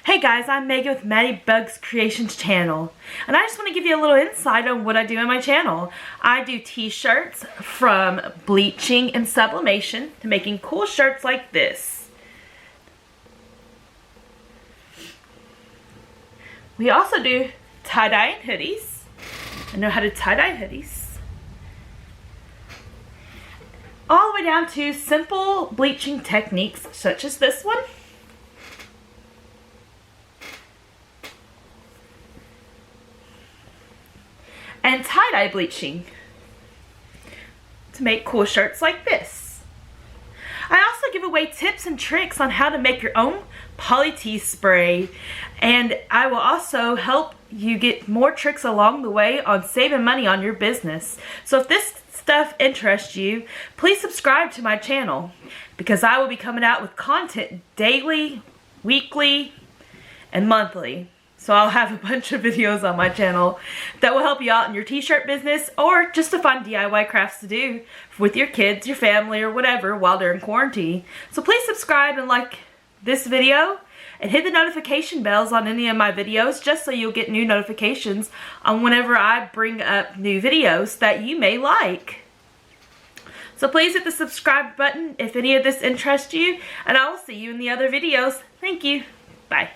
Hey guys, I'm Megan with Maddybugs Creations channel, and I just want to give you a little insight on what I do on my channel. I do t-shirts from bleaching and sublimation to making cool shirts like this. We also do tie-dye and hoodies. I know how to tie-dye hoodies. All the way down to simple bleaching techniques such as this one. And tie-dye bleaching to make cool shirts like this. I also give away tips and tricks on how to make your own poly T spray, and I will also help you get more tricks along the way on saving money on your business. So if this stuff interests you, please subscribe to my channel because I will be coming out with content daily, weekly, and monthly. So I'll have a bunch of videos on my channel that will help you out in your t-shirt business or just to find DIY crafts to do with your kids, your family, or whatever while they're in quarantine. So please subscribe and like this video and hit the notification bells on any of my videos just so you'll get new notifications on whenever I bring up new videos that you may like. So please hit the subscribe button if any of this interests you, and I will see you in the other videos. Thank you. Bye.